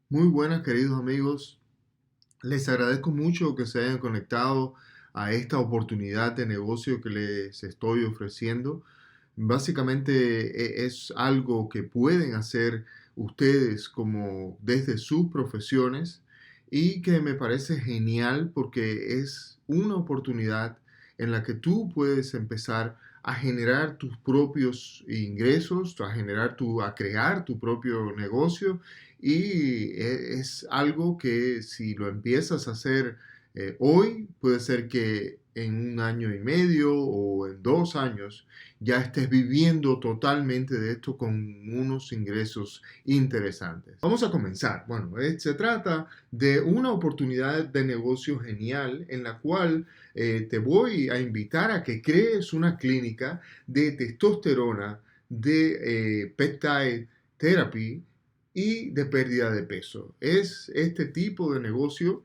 Muy buenas, queridos amigos. Les agradezco mucho que se hayan conectado a esta oportunidad de negocio que les estoy ofreciendo. Básicamente es algo que pueden hacer ustedes como desde sus profesiones y que me parece genial porque es una oportunidad en la que tú puedes empezar a generar tus propios ingresos, a crear tu propio negocio y es algo que si lo empiezas a hacer hoy, puede ser que en un año y medio o en 2 años ya estés viviendo totalmente de esto con unos ingresos interesantes. Vamos a comenzar. Bueno, se trata de una oportunidad de negocio genial en la cual te voy a invitar a que crees una clínica de testosterona, de peptide therapy y de pérdida de peso. Es este tipo de negocio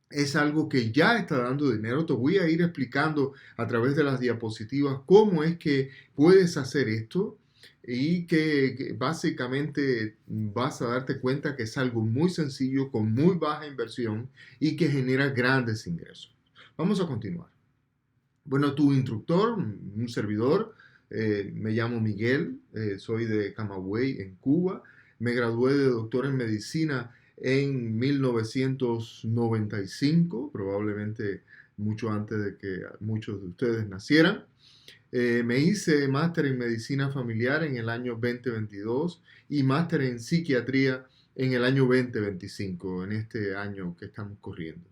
es algo que ya está dando dinero. Te voy a ir explicando a través de las diapositivas cómo es que puedes hacer esto y que básicamente vas a darte cuenta que es algo muy sencillo, con muy baja inversión y que genera grandes ingresos. Vamos a continuar. Bueno, tu instructor, un servidor, me llamo Miguel, soy de Camagüey, en Cuba. Me gradué de doctor en medicina en 1995, probablemente mucho antes de que muchos de ustedes nacieran. Me hice máster en medicina familiar en el año 2022 y máster en psiquiatría en el año 2025, en este año que estamos corriendo.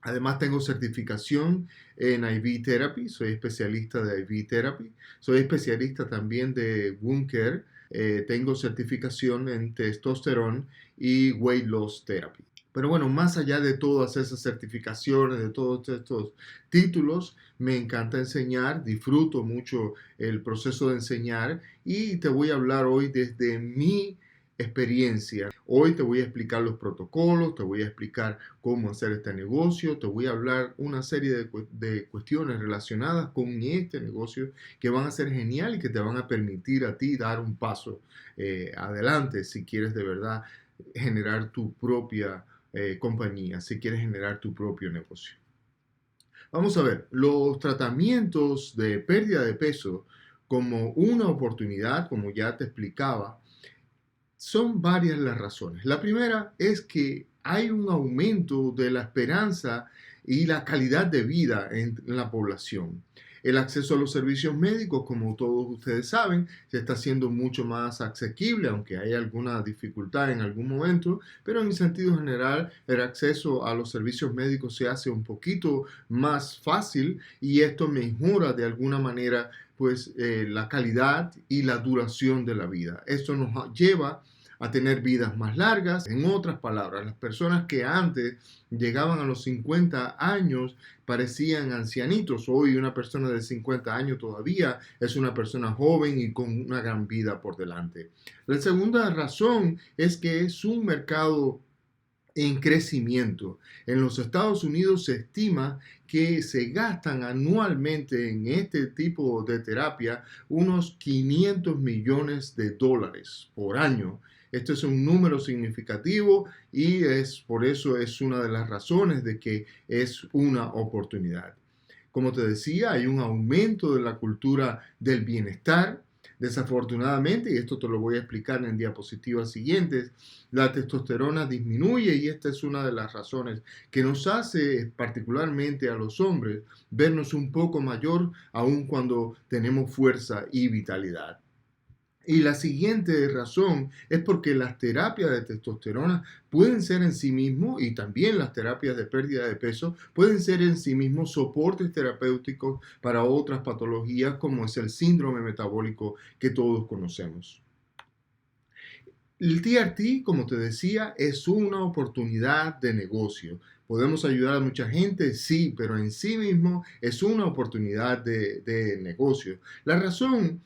Además tengo certificación en IV Therapy, soy especialista de IV Therapy, soy especialista también de Wound Care, tengo certificación en testosterone y Weight Loss Therapy. Pero bueno, más allá de todas esas certificaciones, de todos estos títulos, me encanta enseñar, disfruto mucho el proceso de enseñar y te voy a hablar hoy desde mi experiencia. Hoy te voy a explicar los protocolos, te voy a explicar cómo hacer este negocio, te voy a hablar una serie de cuestiones relacionadas con este negocio que van a ser genial y que te van a permitir a ti dar un paso adelante si quieres de verdad generar tu propia compañía, si quieres generar tu propio negocio. Vamos a ver, los tratamientos de pérdida de peso como una oportunidad, como ya te explicaba, son varias las razones. La primera es que hay un aumento de la esperanza y la calidad de vida en la población. El acceso a los servicios médicos, como todos ustedes saben, se está haciendo mucho más asequible, aunque hay alguna dificultad en algún momento, pero en sentido general el acceso a los servicios médicos se hace un poquito más fácil y esto mejora de alguna manera pues la calidad y la duración de la vida. Esto nos lleva a tener vidas más largas. En otras palabras, las personas que antes llegaban a los 50 años parecían ancianitos. Hoy una persona de 50 años todavía es una persona joven y con una gran vida por delante. La segunda razón es que es un mercado en crecimiento. En los Estados Unidos se estima que se gastan anualmente en este tipo de terapia unos 500 millones de dólares por año. Esto es un número significativo y por eso es una de las razones de que es una oportunidad. Como te decía, hay un aumento de la cultura del bienestar. Desafortunadamente, y esto te lo voy a explicar en diapositivas siguientes, la testosterona disminuye y esta es una de las razones que nos hace particularmente a los hombres vernos un poco mayor aun cuando tenemos fuerza y vitalidad. Y la siguiente razón es porque las terapias de testosterona pueden ser en sí mismos, y también las terapias de pérdida de peso, pueden ser en sí mismos soportes terapéuticos para otras patologías como es el síndrome metabólico que todos conocemos. El TRT, como te decía, es una oportunidad de negocio. ¿Podemos ayudar a mucha gente? Sí, pero en sí mismo es una oportunidad de negocio. La razón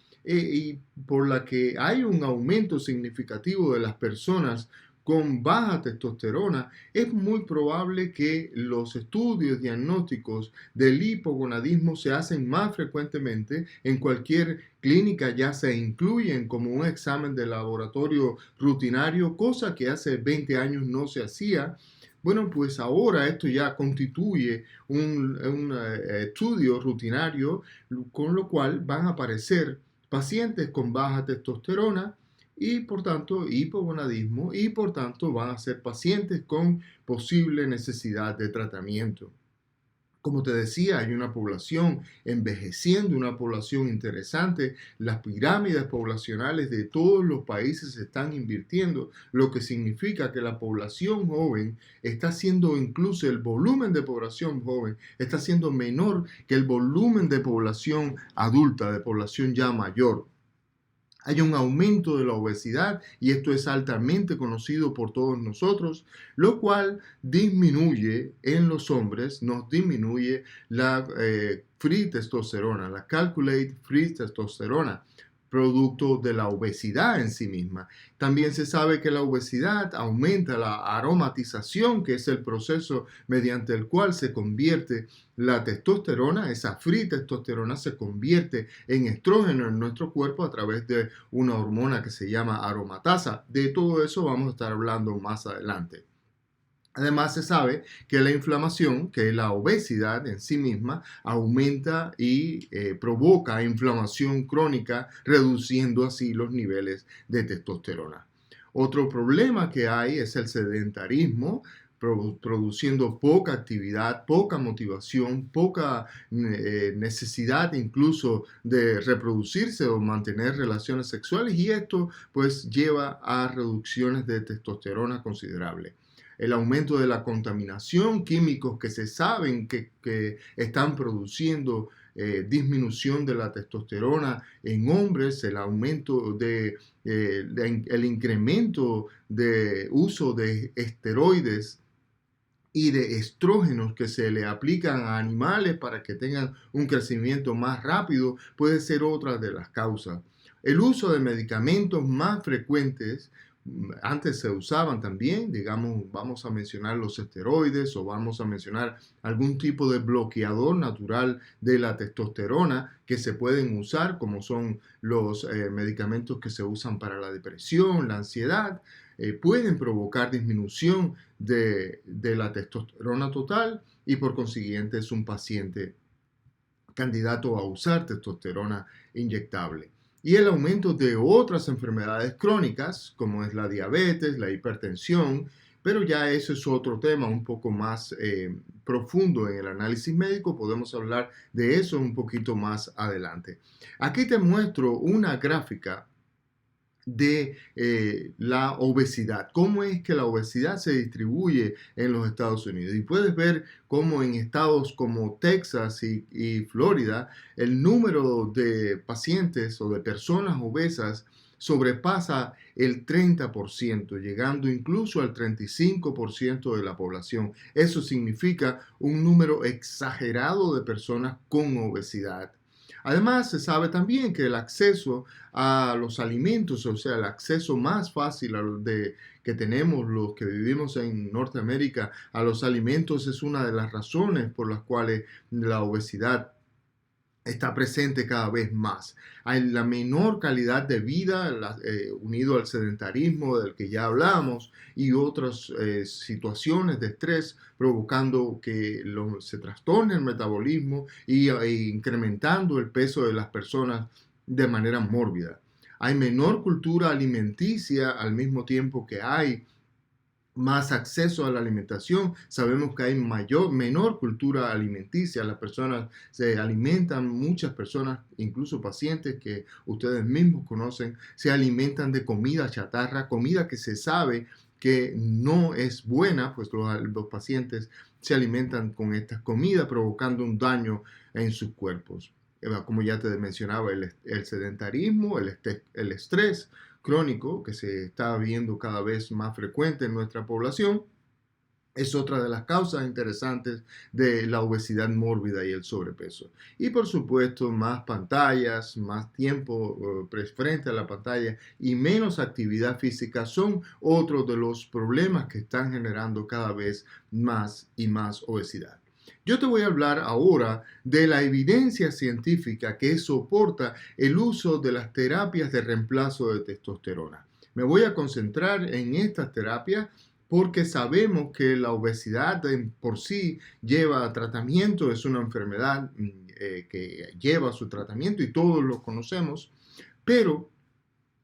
por la que hay un aumento significativo de las personas con baja testosterona, es muy probable que los estudios diagnósticos del hipogonadismo se hacen más frecuentemente en cualquier clínica, ya se incluyen como un examen de laboratorio rutinario, cosa que hace 20 años no se hacía. Bueno, pues ahora esto ya constituye un estudio rutinario, con lo cual van a aparecer pacientes con baja testosterona y por tanto hipogonadismo y por tanto van a ser pacientes con posible necesidad de tratamiento. Como te decía, hay una población envejeciendo, una población interesante. Las pirámides poblacionales de todos los países se están invirtiendo, lo que significa que la población joven está siendo, incluso el volumen de población joven está siendo menor que el volumen de población adulta, de población ya mayor. Hay un aumento de la obesidad y esto es altamente conocido por todos nosotros, lo cual disminuye en los hombres, nos disminuye la free testosterona, la calculate free testosterona, producto de la obesidad en sí misma. También se sabe que la obesidad aumenta la aromatización, que es el proceso mediante el cual se convierte la testosterona, esa free testosterona se convierte en estrógeno en nuestro cuerpo a través de una hormona que se llama aromatasa. De todo eso vamos a estar hablando más adelante. Además, se sabe que la inflamación, que la obesidad en sí misma, aumenta y provoca inflamación crónica, reduciendo así los niveles de testosterona. Otro problema que hay es el sedentarismo, produciendo poca actividad, poca motivación, poca necesidad incluso de reproducirse o mantener relaciones sexuales, y esto pues lleva a reducciones de testosterona considerables. El aumento de la contaminación, químicos que se saben que están produciendo disminución de la testosterona en hombres, el aumento el incremento de uso de esteroides y de estrógenos que se le aplican a animales para que tengan un crecimiento más rápido puede ser otra de las causas. El uso de medicamentos más frecuentes, antes se usaban también, digamos, vamos a mencionar los esteroides o vamos a mencionar algún tipo de bloqueador natural de la testosterona que se pueden usar, como son los medicamentos que se usan para la depresión, la ansiedad. Pueden provocar disminución de la testosterona total y por consiguiente es un paciente candidato a usar testosterona inyectable. Y el aumento de otras enfermedades crónicas, como es la diabetes, la hipertensión, pero ya eso es otro tema un poco más profundo en el análisis médico. Podemos hablar de eso un poquito más adelante. Aquí te muestro una gráfica de la obesidad, cómo es que la obesidad se distribuye en los Estados Unidos. Y puedes ver cómo en estados como Texas y Florida, el número de pacientes o de personas obesas sobrepasa el 30%, llegando incluso al 35% de la población. Eso significa un número exagerado de personas con obesidad. Además, se sabe también que el acceso a los alimentos, o sea, el acceso más fácil que tenemos los que vivimos en Norteamérica a los alimentos es una de las razones por las cuales la obesidad está presente cada vez más. Hay la menor calidad de vida unido al sedentarismo del que ya hablamos y otras situaciones de estrés provocando que se trastorne el metabolismo e incrementando el peso de las personas de manera mórbida. Hay menor cultura alimenticia al mismo tiempo que hay más acceso a la alimentación. Sabemos que hay menor cultura alimenticia. Las personas se alimentan, muchas personas, incluso pacientes que ustedes mismos conocen, se alimentan de comida chatarra, comida que se sabe que no es buena, pues los pacientes se alimentan con estas comidas provocando un daño en sus cuerpos. Como ya te mencionaba, el sedentarismo, el estrés crónico que se está viendo cada vez más frecuente en nuestra población, Es otra de las causas interesantes de la obesidad mórbida y el sobrepeso. Y por supuesto, más pantallas, más tiempo frente a la pantalla y menos actividad física son otros de los problemas que están generando cada vez más y más obesidad. Yo te voy a hablar ahora de la evidencia científica que soporta el uso de las terapias de reemplazo de testosterona. Me voy a concentrar en estas terapias porque sabemos que la obesidad por sí lleva tratamiento, es una enfermedad que lleva su tratamiento y todos lo conocemos, pero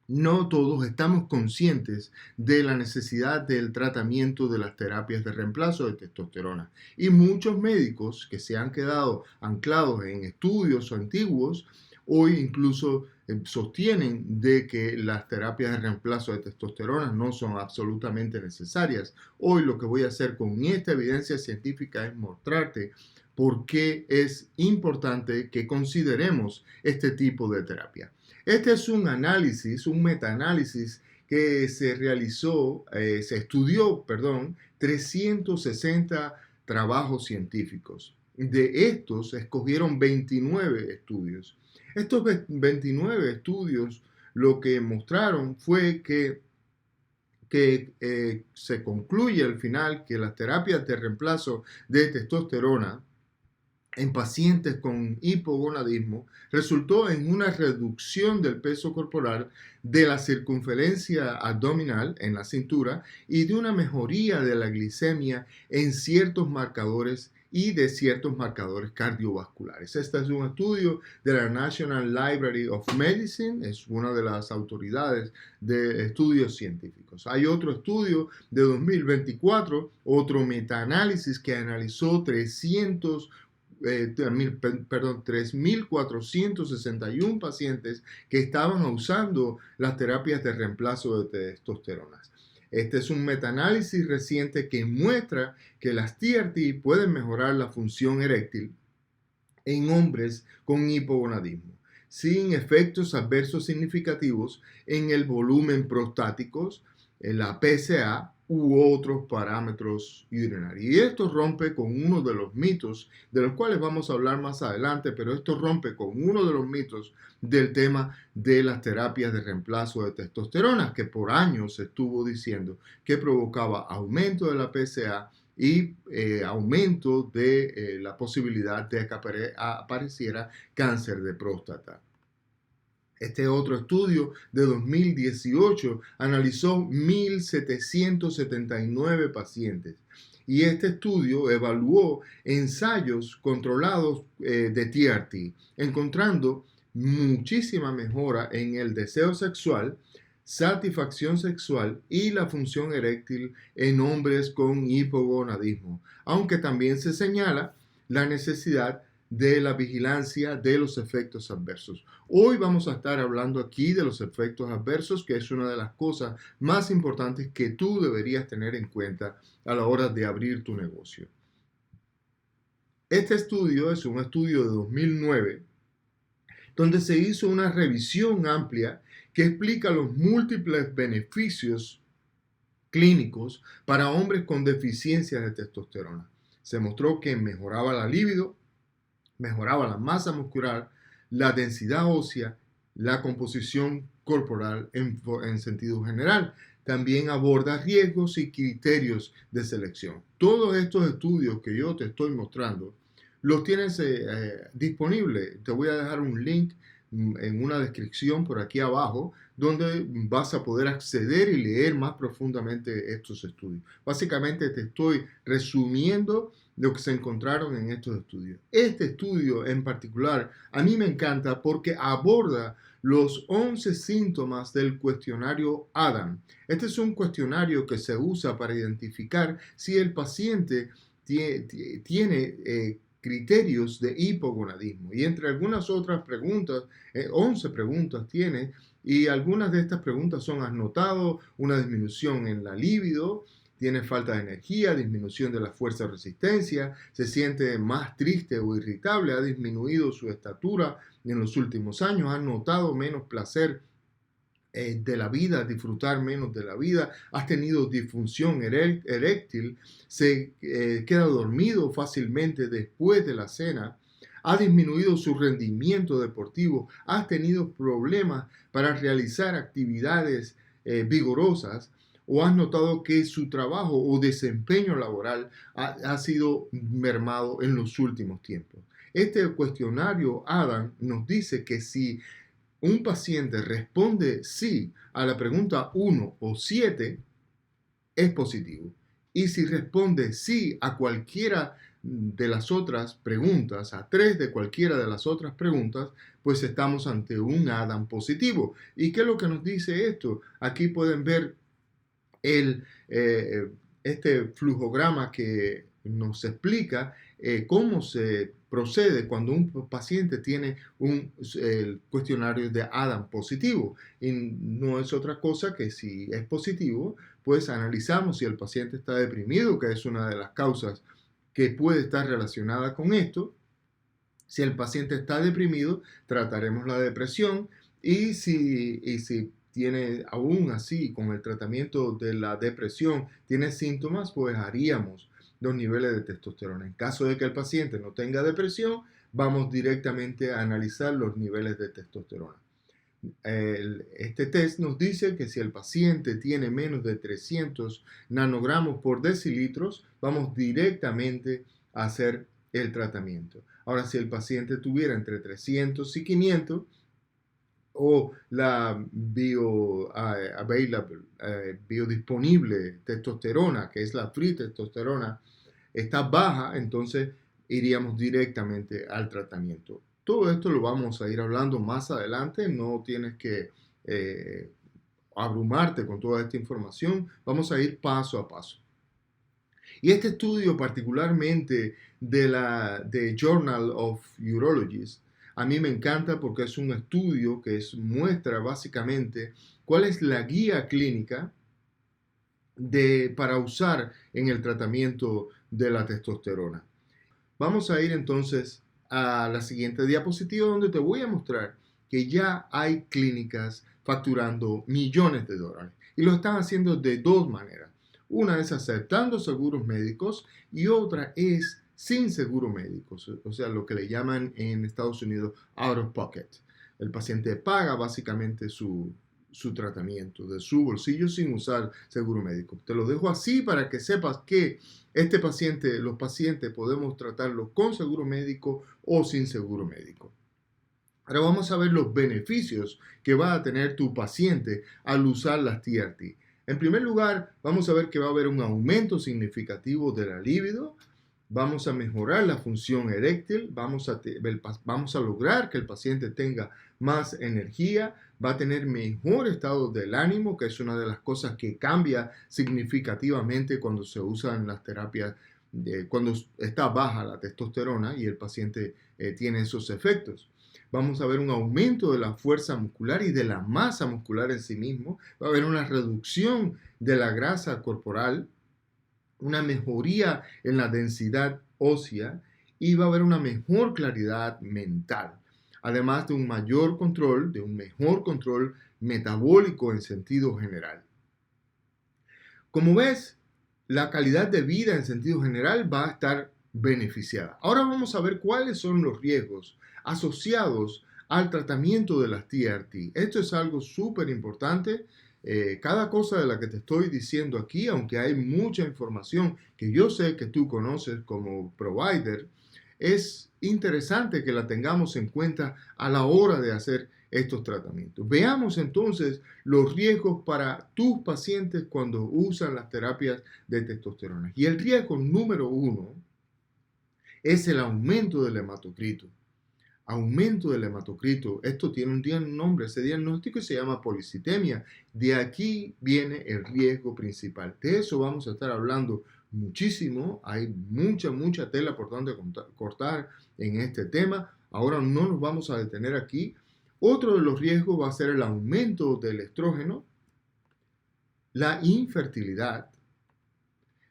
no todos estamos conscientes de la necesidad del tratamiento de las terapias de reemplazo de testosterona. Y muchos médicos que se han quedado anclados en estudios antiguos, hoy incluso sostienen de que las terapias de reemplazo de testosterona no son absolutamente necesarias. Hoy lo que voy a hacer con esta evidencia científica es mostrarte por qué es importante que consideremos este tipo de terapia. Este es un análisis, un metaanálisis que se realizó, se estudió, 360 trabajos científicos. De estos escogieron 29 estudios. Estos 29 estudios lo que mostraron fue que se concluye al final que las terapias de reemplazo de testosterona en pacientes con hipogonadismo resultó en una reducción del peso corporal, de la circunferencia abdominal en la cintura y de una mejoría de la glicemia en ciertos marcadores y de ciertos marcadores cardiovasculares. Este es un estudio de la National Library of Medicine, es una de las autoridades de estudios científicos. Hay otro estudio de 2024, otro metaanálisis que analizó 3.461 pacientes que estaban usando las terapias de reemplazo de testosterona. Este es un metaanálisis reciente que muestra que las TRT pueden mejorar la función eréctil en hombres con hipogonadismo, sin efectos adversos significativos en el volumen prostático, en la PSA u otros parámetros urinarios. Y esto rompe con uno de los mitos, de los cuales vamos a hablar más adelante, pero esto rompe con uno de los mitos del tema de las terapias de reemplazo de testosterona, que por años se estuvo diciendo que provocaba aumento de la PSA y aumento de la posibilidad de que apareciera cáncer de próstata. Este otro estudio de 2018 analizó 1.779 pacientes y este estudio evaluó ensayos controlados de TRT, encontrando muchísima mejora en el deseo sexual, satisfacción sexual y la función eréctil en hombres con hipogonadismo, aunque también se señala la necesidad de la vigilancia de los efectos adversos. Hoy vamos a estar hablando aquí de los efectos adversos, que es una de las cosas más importantes que tú deberías tener en cuenta a la hora de abrir tu negocio. Este estudio es un estudio de 2009, donde se hizo una revisión amplia que explica los múltiples beneficios clínicos para hombres con deficiencias de testosterona. Se mostró que mejoraba la libido, mejoraba la masa muscular, la densidad ósea, la composición corporal en sentido general. También aborda riesgos y criterios de selección. Todos estos estudios que yo te estoy mostrando los tienes disponibles. Te voy a dejar un link en una descripción por aquí abajo, donde vas a poder acceder y leer más profundamente estos estudios. Básicamente te estoy resumiendo lo que se encontraron en estos estudios. Este estudio en particular a mí me encanta porque aborda los 11 síntomas del cuestionario ADAM. Este es un cuestionario que se usa para identificar si el paciente tiene criterios de hipogonadismo. Y entre algunas otras preguntas, 11 preguntas tiene, y algunas de estas preguntas son: ¿has notado una disminución en la libido? ¿Tiene falta de energía? ¿Disminución de la fuerza de resistencia? ¿Se siente más triste o irritable? ¿Ha disminuido su estatura en los últimos años? ¿Ha notado menos placer de la vida, disfrutar menos de la vida, has tenido disfunción eréctil, se queda dormido fácilmente después de la cena, ha disminuido su rendimiento deportivo, has tenido problemas para realizar actividades vigorosas, o has notado que su trabajo o desempeño laboral ha sido mermado en los últimos tiempos. Este cuestionario ADAM nos dice que si un paciente responde sí a la pregunta 1 o 7, es positivo. Y si responde sí a cualquiera de las otras preguntas, a 3 de cualquiera de las otras preguntas, pues estamos ante un ADAM positivo. ¿Y qué es lo que nos dice esto? Aquí pueden ver este flujograma que nos explica cómo se procede cuando un paciente tiene el cuestionario de ADAM positivo. Y no es otra cosa que si es positivo, pues analizamos si el paciente está deprimido, que es una de las causas que puede estar relacionada con esto. Si el paciente está deprimido, trataremos la depresión y si tiene aún así con el tratamiento de la depresión, tiene síntomas, pues haríamos los niveles de testosterona. En caso de que el paciente no tenga depresión, vamos directamente a analizar los niveles de testosterona. Este test nos dice que si el paciente tiene menos de 300 nanogramos por decilitros, vamos directamente a hacer el tratamiento. Ahora, si el paciente tuviera entre 300 y 500, o la biodisponible testosterona, que es la free testosterona, está baja, entonces iríamos directamente al tratamiento. Todo esto lo vamos a ir hablando más adelante, no tienes que abrumarte con toda esta información, vamos a ir paso a paso. Y este estudio particularmente de Journal of Urology, a mí me encanta porque es un estudio que muestra básicamente cuál es la guía clínica para usar en el tratamiento de la testosterona. Vamos a ir entonces a la siguiente diapositiva donde te voy a mostrar que ya hay clínicas facturando millones de dólares y lo están haciendo de dos maneras. Una es aceptando seguros médicos y otra es sin seguro médico, o sea, lo que le llaman en Estados Unidos out of pocket. El paciente paga básicamente su tratamiento de su bolsillo sin usar seguro médico. Te lo dejo así para que sepas que los pacientes podemos tratarlos con seguro médico o sin seguro médico. Ahora vamos a ver los beneficios que va a tener tu paciente al usar las TRT. En primer lugar, vamos a ver que va a haber un aumento significativo de la libido, vamos a mejorar la función eréctil, vamos a lograr que el paciente tenga más energía, va a tener mejor estado del ánimo, que es una de las cosas que cambia significativamente cuando se usan las terapias, cuando está baja la testosterona y el paciente tiene esos efectos. Vamos a ver un aumento de la fuerza muscular y de la masa muscular en sí mismo. Va a haber una reducción de la grasa corporal, una mejoría en la densidad ósea y va a haber una mejor claridad mental. Además de un mejor control metabólico en sentido general. Como ves, la calidad de vida en sentido general va a estar beneficiada. Ahora vamos a ver cuáles son los riesgos asociados al tratamiento de las TRT. Esto es algo súper importante. Cada cosa de la que te estoy diciendo aquí, aunque hay mucha información que yo sé que tú conoces como provider, es interesante que la tengamos en cuenta a la hora de hacer estos tratamientos. Veamos entonces los riesgos para tus pacientes cuando usan las terapias de testosterona. Y el riesgo número 1 es el aumento del hematocrito. Aumento del hematocrito. Esto tiene un nombre, ese diagnóstico se llama policitemia. De aquí viene el riesgo principal. De eso vamos a estar hablando muchísimo. Hay mucha tela por donde cortar en este tema. Ahora no nos vamos a detener aquí. Otro de los riesgos va a ser el aumento del estrógeno, la infertilidad,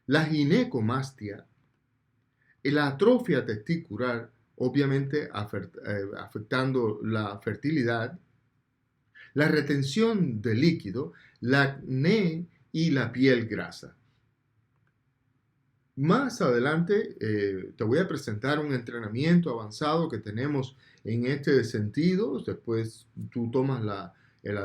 la ginecomastia, la atrofia testicular, obviamente afectando la fertilidad, la retención de líquido, la acné y la piel grasa. Más adelante te voy a presentar un entrenamiento avanzado que tenemos en este sentido. Después tú tomas la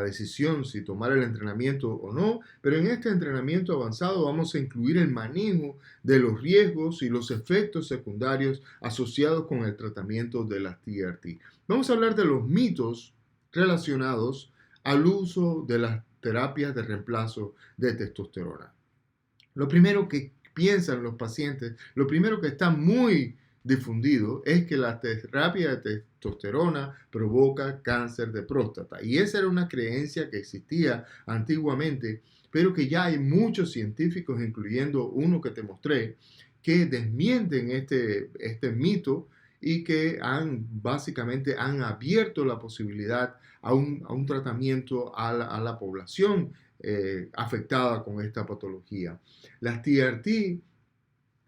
decisión si tomar el entrenamiento o no, pero en este entrenamiento avanzado vamos a incluir el manejo de los riesgos y los efectos secundarios asociados con el tratamiento de las TRT. Vamos a hablar de los mitos relacionados al uso de las terapias de reemplazo de testosterona. Lo primero que piensan los pacientes, lo primero que está muy difundido es que la terapia de testosterona provoca cáncer de próstata. Y esa era una creencia que existía antiguamente, pero que ya hay muchos científicos, incluyendo uno que te mostré, que desmienten este mito y que básicamente han abierto la posibilidad a un tratamiento a la población afectada con esta patología. Las TRT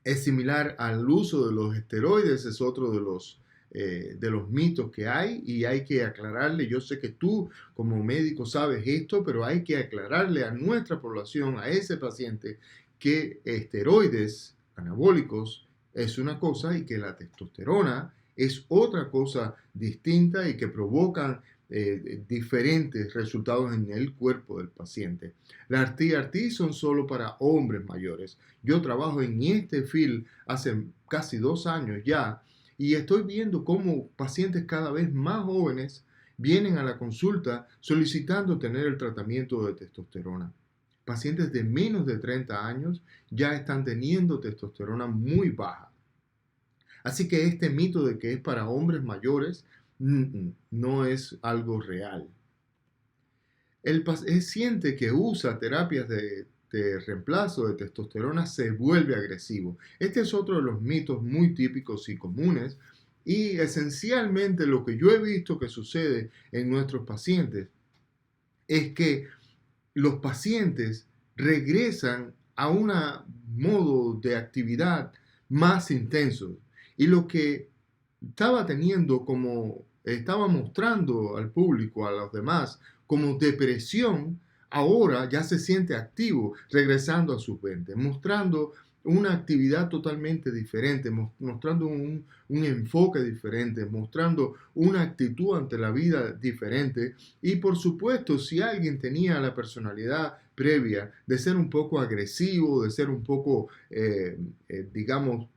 es similar al uso de los esteroides, es otro de los mitos que hay y hay que aclararle. Yo sé que tú como médico sabes esto, pero hay que aclararle a nuestra población, a ese paciente, que esteroides anabólicos es una cosa y que la testosterona es otra cosa distinta y que provocan diferentes resultados en el cuerpo del paciente. Las TRT son solo para hombres mayores. Yo trabajo en este field hace casi 2 años ya y estoy viendo cómo pacientes cada vez más jóvenes vienen a la consulta solicitando tener el tratamiento de testosterona. Pacientes de menos de 30 años ya están teniendo testosterona muy baja. Así que este mito de que es para hombres mayores no es algo real. El paciente que usa terapias de reemplazo de testosterona se vuelve agresivo. Este es otro de los mitos muy típicos y comunes y esencialmente lo que yo he visto que sucede en nuestros pacientes es que los pacientes regresan a un modo de actividad más intenso y lo que estaba mostrando al público, a los demás, como depresión, ahora ya se siente activo, regresando a sus 20, mostrando una actividad totalmente diferente, mostrando un enfoque diferente, mostrando una actitud ante la vida diferente. Y por supuesto, si alguien tenía la personalidad previa de ser un poco agresivo, de ser un poco, digamos,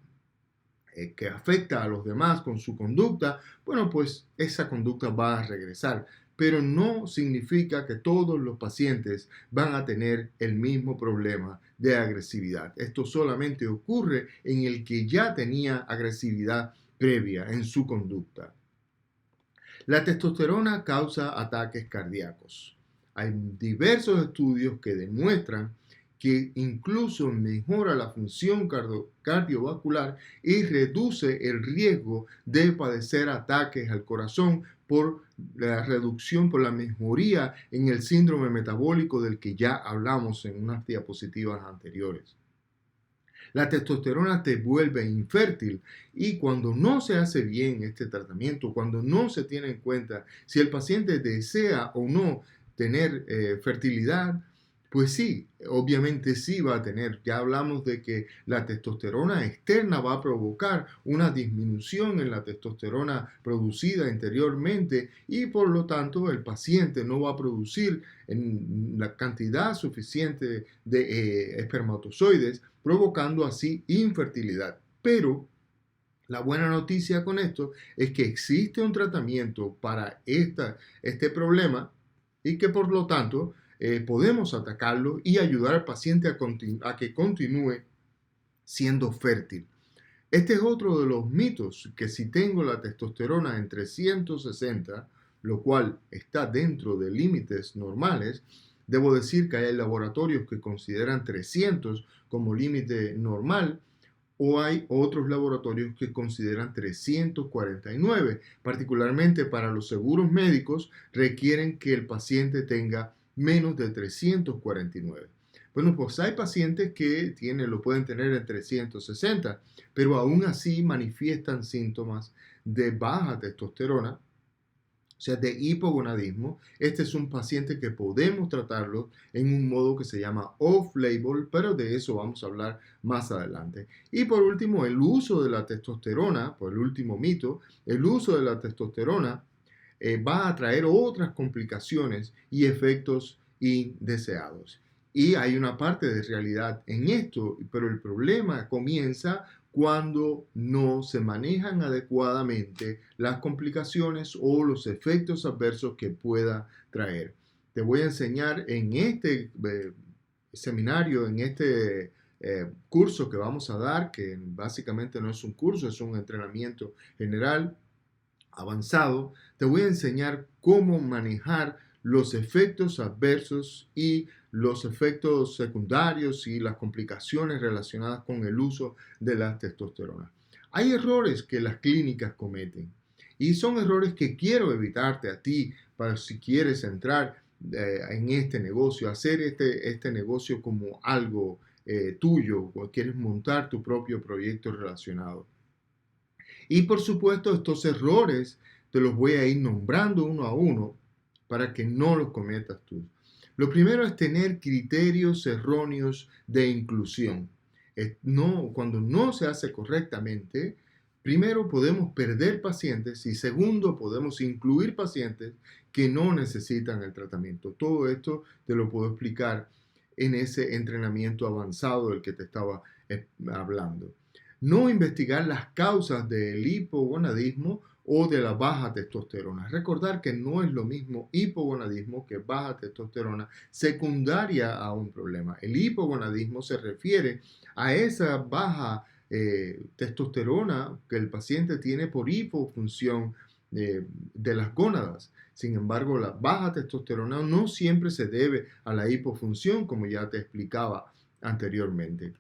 que afecta a los demás con su conducta, bueno, pues esa conducta va a regresar. Pero no significa que todos los pacientes van a tener el mismo problema de agresividad. Esto solamente ocurre en el que ya tenía agresividad previa en su conducta. La testosterona causa ataques cardíacos. Hay diversos estudios que demuestran que incluso mejora la función cardiovascular y reduce el riesgo de padecer ataques al corazón por la reducción, por la mejoría en el síndrome metabólico del que ya hablamos en unas diapositivas anteriores. La testosterona te vuelve infértil y cuando no se hace bien este tratamiento, cuando no se tiene en cuenta si el paciente desea o no tener fertilidad, pues sí, obviamente sí va a tener. Ya hablamos de que la testosterona externa va a provocar una disminución en la testosterona producida interiormente y por lo tanto el paciente no va a producir en la cantidad suficiente de espermatozoides, provocando así infertilidad. Pero la buena noticia con esto es que existe un tratamiento para este problema y que por lo tanto podemos atacarlo y ayudar al paciente a que continúe siendo fértil. Este es otro de los mitos, que si tengo la testosterona en 360, lo cual está dentro de límites normales, debo decir que hay laboratorios que consideran 300 como límite normal, o hay otros laboratorios que consideran 349. Particularmente para los seguros médicos, requieren que el paciente tenga menos de 349. Bueno, pues hay pacientes que lo pueden tener en 360, pero aún así manifiestan síntomas de baja testosterona o sea, de hipogonadismo. Este es un paciente que podemos tratarlo en un modo que se llama off-label, pero de eso vamos a hablar más adelante. Y por último, el uso de la testosterona, por el último mito, el uso de la testosterona va a traer otras complicaciones y efectos indeseados. Y hay una parte de realidad en esto, pero el problema comienza cuando no se manejan adecuadamente las complicaciones o los efectos adversos que pueda traer. Te voy a enseñar en este seminario, en este curso que vamos a dar, que básicamente no es un curso, es un entrenamiento general avanzado, te voy a enseñar cómo manejar los efectos adversos y los efectos secundarios y las complicaciones relacionadas con el uso de la testosterona. Hay errores que las clínicas cometen y son errores que quiero evitarte a ti para si quieres entrar en este negocio, hacer este negocio como algo tuyo o quieres montar tu propio proyecto relacionado. Y por supuesto, estos errores te los voy a ir nombrando uno a uno para que no los cometas tú. Lo primero es tener criterios erróneos de inclusión. Cuando no se hace correctamente, primero podemos perder pacientes y segundo podemos incluir pacientes que no necesitan el tratamiento. Todo esto te lo puedo explicar en ese entrenamiento avanzado del que te estaba hablando. No investigar las causas del hipogonadismo o de la baja testosterona. Recordar que no es lo mismo hipogonadismo que baja testosterona secundaria a un problema. El hipogonadismo se refiere a esa baja testosterona que el paciente tiene por hipofunción de las gónadas. Sin embargo, la baja testosterona no siempre se debe a la hipofunción, como ya te explicaba anteriormente.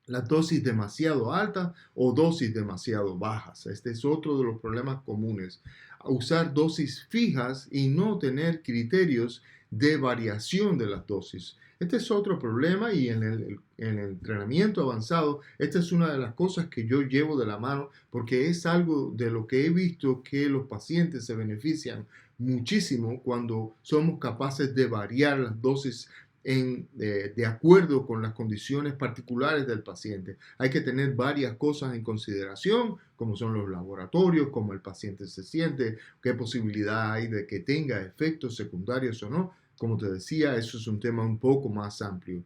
La dosis demasiado alta o dosis demasiado bajas. Este es otro de los problemas comunes. Usar dosis fijas y no tener criterios de variación de las dosis. Este es otro problema y en el entrenamiento avanzado, esta es una de las cosas que yo llevo de la mano porque es algo de lo que he visto que los pacientes se benefician muchísimo cuando somos capaces de variar las dosis de acuerdo con las condiciones particulares del paciente. Hay que tener varias cosas en consideración, como son los laboratorios, cómo el paciente se siente, qué posibilidad hay de que tenga efectos secundarios o no. Como te decía, eso es un tema un poco más amplio.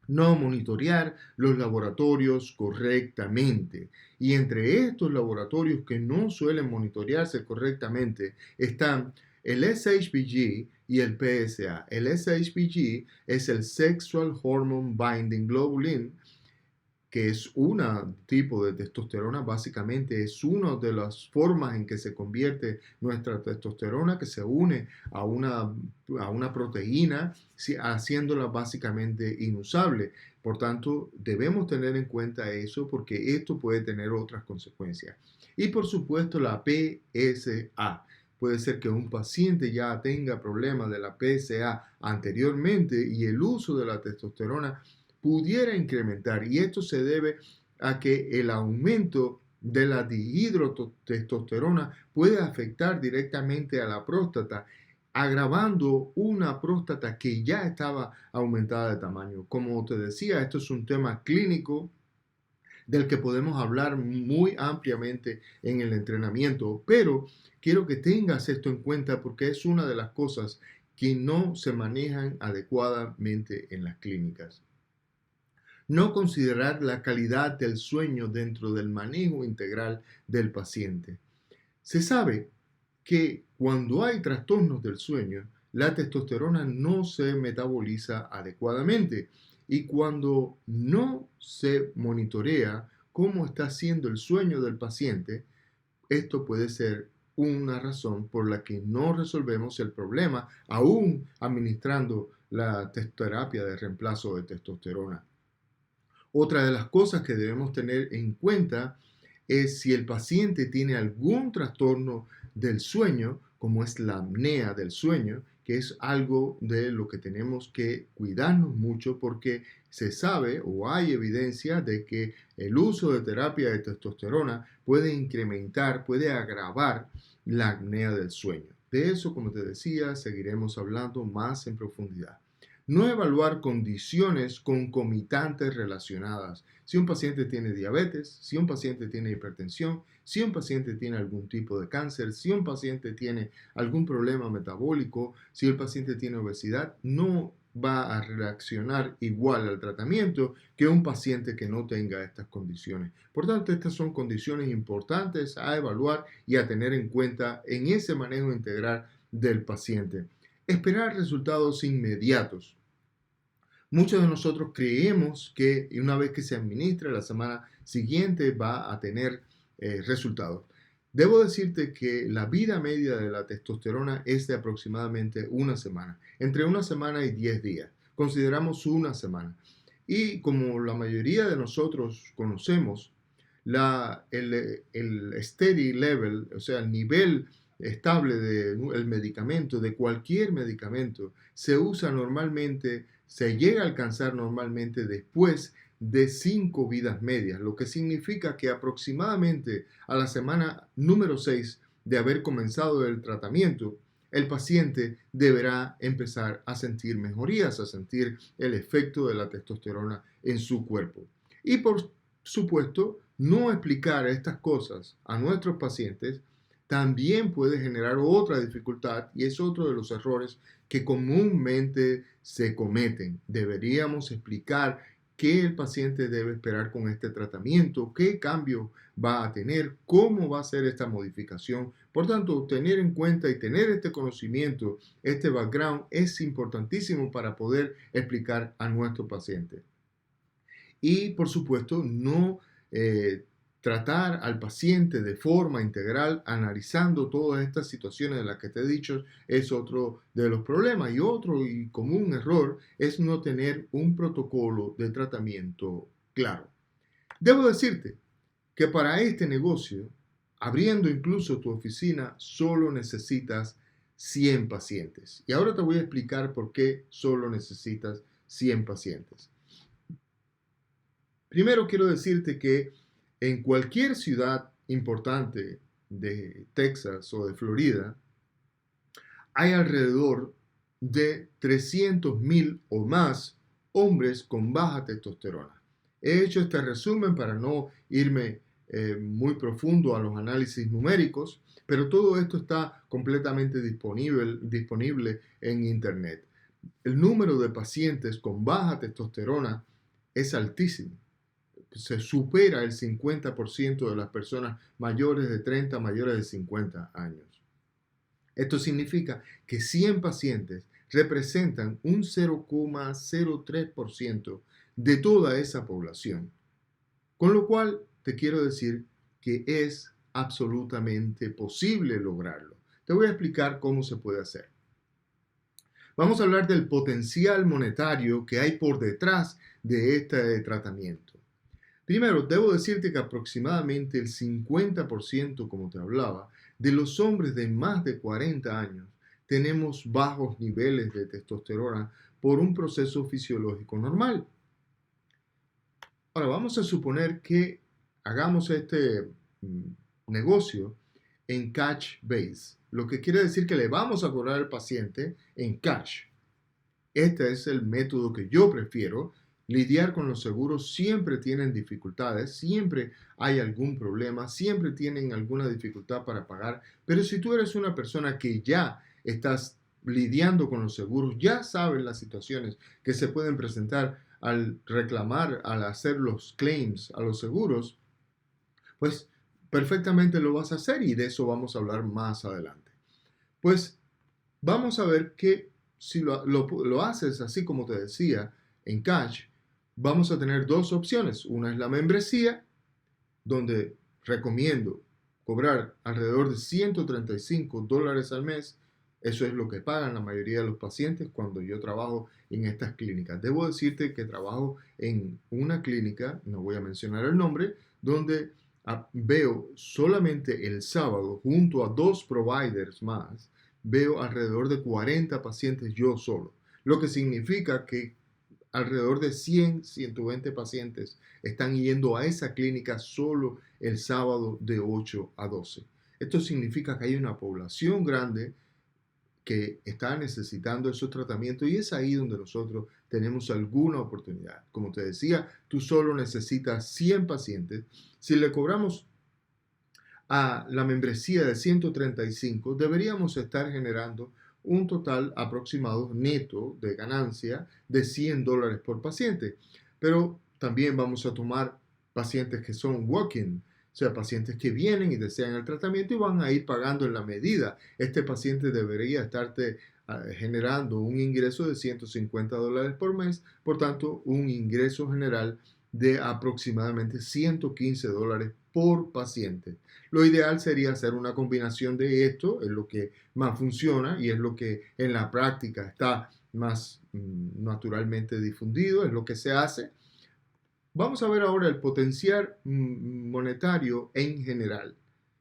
No monitorear los laboratorios correctamente. Y entre estos laboratorios que no suelen monitorearse correctamente están el SHBG y el PSA. El SHBG es el Sexual Hormone Binding Globulin, que es un tipo de testosterona, básicamente es una de las formas en que se convierte nuestra testosterona, que se une a una proteína, haciéndola básicamente inusable. Por tanto, debemos tener en cuenta eso porque esto puede tener otras consecuencias. Y por supuesto, la PSA. Puede ser que un paciente ya tenga problemas de la PSA anteriormente y el uso de la testosterona pudiera incrementar, y esto se debe a que el aumento de la dihidrotestosterona puede afectar directamente a la próstata, agravando una próstata que ya estaba aumentada de tamaño. Como te decía, esto es un tema clínico del que podemos hablar muy ampliamente en el entrenamiento, pero quiero que tengas esto en cuenta porque es una de las cosas que no se manejan adecuadamente en las clínicas. No considerar la calidad del sueño dentro del manejo integral del paciente. Se sabe que cuando hay trastornos del sueño, la testosterona no se metaboliza adecuadamente y cuando no se monitorea cómo está siendo el sueño del paciente, esto puede ser una razón por la que no resolvemos el problema aún administrando la terapia de reemplazo de testosterona. Otra de las cosas que debemos tener en cuenta es si el paciente tiene algún trastorno del sueño, como es la apnea del sueño, que es algo de lo que tenemos que cuidarnos mucho porque se sabe o hay evidencia de que el uso de terapia de testosterona puede incrementar, puede agravar la apnea del sueño. De eso, como te decía, seguiremos hablando más en profundidad. No evaluar condiciones concomitantes relacionadas. Si un paciente tiene diabetes, si un paciente tiene hipertensión, si un paciente tiene algún tipo de cáncer, si un paciente tiene algún problema metabólico, si el paciente tiene obesidad, no va a reaccionar igual al tratamiento que un paciente que no tenga estas condiciones. Por tanto, estas son condiciones importantes a evaluar y a tener en cuenta en ese manejo integral del paciente. Esperar resultados inmediatos. Muchos de nosotros creemos que una vez que se administre la semana siguiente va a tener resultados. Debo decirte que la vida media de la testosterona es de aproximadamente una semana, entre una semana y 10 días. Consideramos una semana. Y como la mayoría de nosotros conocemos, el steady level, o sea, el nivel estable del medicamento, de cualquier medicamento, se usa normalmente, se llega a alcanzar normalmente después de 5 vidas medias, lo que significa que aproximadamente a la semana número 6 de haber comenzado el tratamiento, el paciente deberá empezar a sentir mejorías, a sentir el efecto de la testosterona en su cuerpo. Y por supuesto, no explicar estas cosas a nuestros pacientes también puede generar otra dificultad y es otro de los errores que comúnmente se cometen. Deberíamos explicar qué el paciente debe esperar con este tratamiento, qué cambio va a tener, cómo va a ser esta modificación. Por tanto, tener en cuenta y tener este conocimiento, este background, es importantísimo para poder explicar a nuestro paciente. Y, por supuesto, no tratar al paciente de forma integral, analizando todas estas situaciones de las que te he dicho, es otro de los problemas. Y otro y común error es no tener un protocolo de tratamiento claro. Debo decirte que para este negocio, abriendo incluso tu oficina, solo necesitas 100 pacientes. Y ahora te voy a explicar por qué solo necesitas 100 pacientes. Primero quiero decirte que en cualquier ciudad importante de Texas o de Florida, hay alrededor de 300,000 o más hombres con baja testosterona. He hecho este resumen para no irme muy profundo a los análisis numéricos, pero todo esto está completamente disponible en Internet. El número de pacientes con baja testosterona es altísimo. Se supera el 50% de las personas mayores de 30, mayores de 50 años. Esto significa que 100 pacientes representan un 0,03% de toda esa población. Con lo cual, te quiero decir que es absolutamente posible lograrlo. Te voy a explicar cómo se puede hacer. Vamos a hablar del potencial monetario que hay por detrás de este tratamiento. Primero, debo decirte que aproximadamente el 50%, como te hablaba, de los hombres de más de 40 años tenemos bajos niveles de testosterona por un proceso fisiológico normal. Ahora, vamos a suponer que hagamos este negocio en cash base, lo que quiere decir que le vamos a cobrar al paciente en cash. Este es el método que yo prefiero. Lidiar con los seguros siempre tienen dificultades, siempre hay algún problema, siempre tienen alguna dificultad para pagar, pero si tú eres una persona que ya estás lidiando con los seguros, ya sabes las situaciones que se pueden presentar al reclamar, al hacer los claims a los seguros, pues perfectamente lo vas a hacer y de eso vamos a hablar más adelante. Pues vamos a ver que si lo haces así como te decía, en cash, vamos a tener dos opciones. Una es la membresía, donde recomiendo cobrar alrededor de $135 al mes. Eso es lo que pagan la mayoría de los pacientes cuando yo trabajo en estas clínicas. Debo decirte que trabajo en una clínica, no voy a mencionar el nombre, donde veo solamente el sábado, junto a 2 providers más, veo alrededor de 40 pacientes yo solo. Lo que significa que alrededor de 100, 120 pacientes están yendo a esa clínica solo el sábado de 8 a 12. Esto significa que hay una población grande que está necesitando esos tratamientos y es ahí donde nosotros tenemos alguna oportunidad. Como te decía, tú solo necesitas 100 pacientes. Si le cobramos a la membresía de 135, deberíamos estar generando un total aproximado neto de ganancia de $100 por paciente. Pero también vamos a tomar pacientes que son walk-in, o sea, pacientes que vienen y desean el tratamiento y van a ir pagando en la medida. Este paciente debería estarte generando un ingreso de $150 por mes, por tanto, un ingreso general de aproximadamente $115 por paciente. Lo ideal sería hacer una combinación de esto, es lo que más funciona y es lo que en la práctica está más naturalmente difundido, es lo que se hace. Vamos a ver ahora el potencial monetario en general.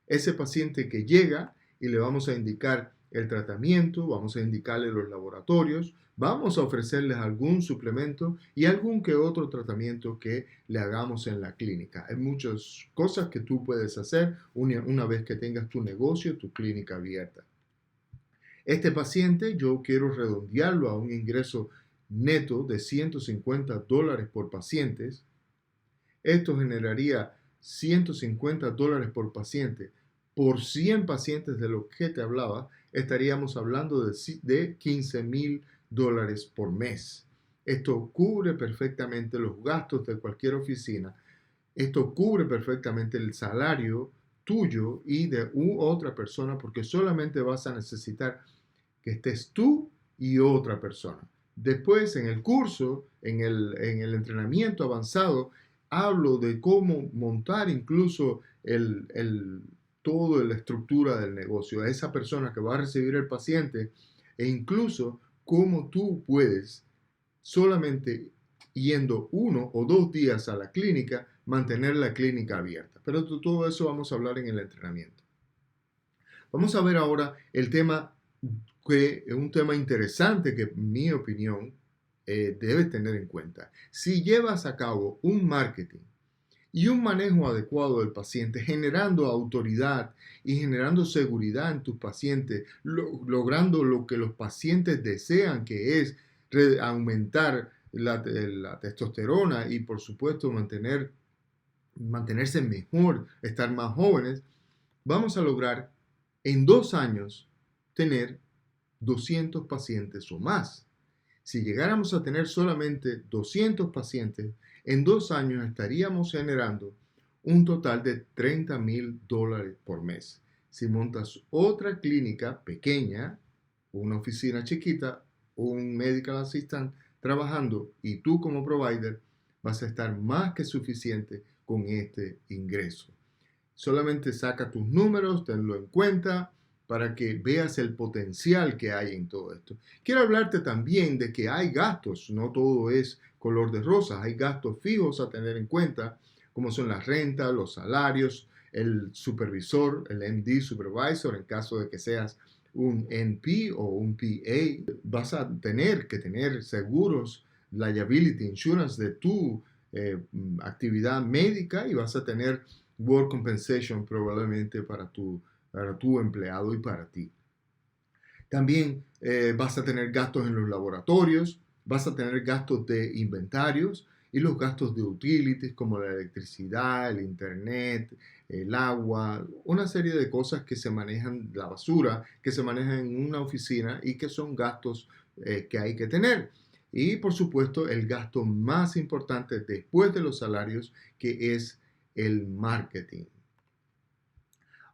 Ese paciente que llega y le vamos a indicar el tratamiento, vamos a indicarle los laboratorios, vamos a ofrecerles algún suplemento y algún que otro tratamiento que le hagamos en la clínica. Hay muchas cosas que tú puedes hacer una vez que tengas tu negocio, tu clínica abierta. Este paciente yo quiero redondearlo a un ingreso neto de $150 por paciente. Esto generaría $150 por paciente. Por 100 pacientes de los que te hablaba, estaríamos hablando de $15,000 por mes. Esto cubre perfectamente los gastos de cualquier oficina. Esto cubre perfectamente el salario tuyo y de otra persona, porque solamente vas a necesitar que estés tú y otra persona. Después, en el curso, en el entrenamiento avanzado, hablo de cómo montar incluso toda la estructura del negocio, a esa persona que va a recibir el paciente, e incluso cómo tú puedes, solamente yendo 1 o 2 días a la clínica, mantener la clínica abierta. Pero todo eso vamos a hablar en el entrenamiento. Vamos a ver ahora el tema, que es un tema interesante que, en mi opinión, debes tener en cuenta. Si llevas a cabo un marketing y un manejo adecuado del paciente, generando autoridad y generando seguridad en tus pacientes, logrando lo que los pacientes desean, que es aumentar la testosterona y, por supuesto, mantenerse mejor, estar más jóvenes, vamos a lograr en 2 años tener 200 pacientes o más. Si llegáramos a tener solamente 200 pacientes, en 2 años estaríamos generando un total de $30,000 por mes. Si montas otra clínica pequeña, una oficina chiquita, un medical assistant trabajando y tú como provider, vas a estar más que suficiente con este ingreso. Solamente saca tus números, tenlo en cuenta para que veas el potencial que hay en todo esto. Quiero hablarte también de que hay gastos, no todo es color de rosas, hay gastos fijos a tener en cuenta, como son las rentas, los salarios, el supervisor, el MD supervisor, en caso de que seas un NP o un PA, vas a tener que tener seguros, liability insurance de tu actividad médica y vas a tener work compensation probablemente para tu empleado y para ti. También vas a tener gastos en los laboratorios, vas a tener gastos de inventarios y los gastos de utilities como la electricidad, el internet, el agua, una serie de cosas que se manejan, la basura, que se manejan en una oficina y que son gastos que hay que tener. Y por supuesto el gasto más importante después de los salarios, que es el marketing.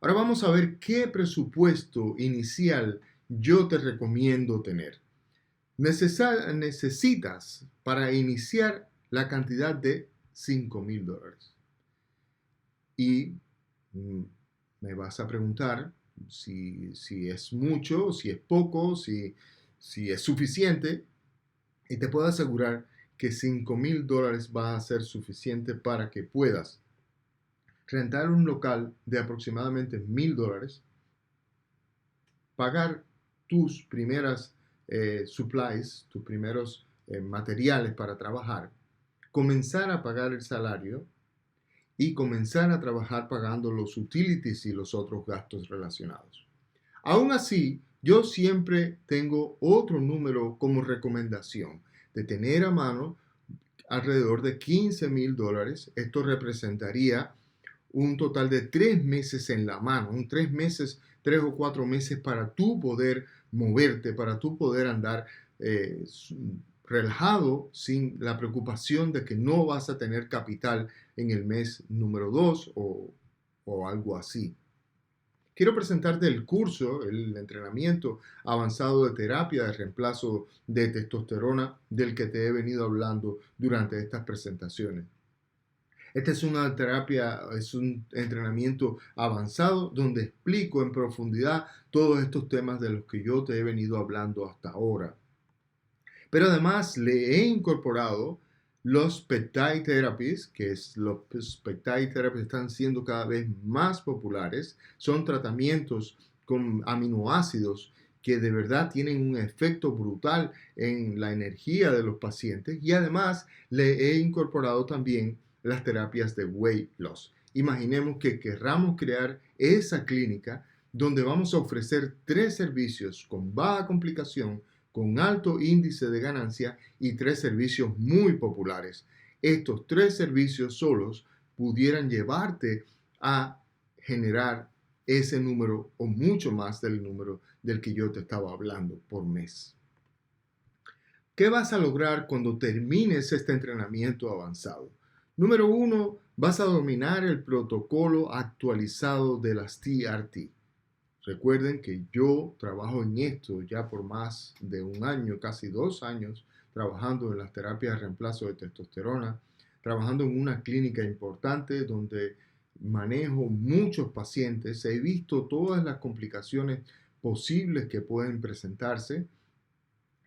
Ahora vamos a ver qué presupuesto inicial yo te recomiendo tener. Necesitas para iniciar la cantidad de $5,000. Y me vas a preguntar si es mucho, si es poco, si es suficiente. Y te puedo asegurar que $5,000 va a ser suficiente para que puedas rentar un local de aproximadamente $1,000, pagar tus primeras supplies, tus primeros materiales para trabajar, comenzar a pagar el salario y comenzar a trabajar pagando los utilities y los otros gastos relacionados. Aún así, yo siempre tengo otro número como recomendación de tener a mano alrededor de $15,000. Esto representaría un total de 3 meses en la mano, 3 meses, 3 o 4 meses para tú poder moverte, para tú poder andar eh, relajado sin la preocupación de que no vas a tener capital en el mes número 2 o algo así. Quiero presentarte el curso, el entrenamiento avanzado de terapia de reemplazo de testosterona del que te he venido hablando durante estas presentaciones. Esta es una terapia, es un entrenamiento avanzado donde explico en profundidad todos estos temas de los que yo te he venido hablando hasta ahora. Pero además le he incorporado los peptide therapies, los peptide therapies están siendo cada vez más populares. Son tratamientos con aminoácidos que de verdad tienen un efecto brutal en la energía de los pacientes. Y además le he incorporado también las terapias de weight loss. Imaginemos que querramos crear esa clínica donde vamos a ofrecer 3 servicios con baja complicación, con alto índice de ganancia y 3 servicios muy populares. Estos 3 servicios solos pudieran llevarte a generar ese número o mucho más del número del que yo te estaba hablando por mes. ¿Qué vas a lograr cuando termines este entrenamiento avanzado? Número 1, vas a dominar el protocolo actualizado de las TRT. Recuerden que yo trabajo en esto ya por más de un año, casi 2 años, trabajando en las terapias de reemplazo de testosterona, trabajando en una clínica importante donde manejo muchos pacientes. He visto todas las complicaciones posibles que pueden presentarse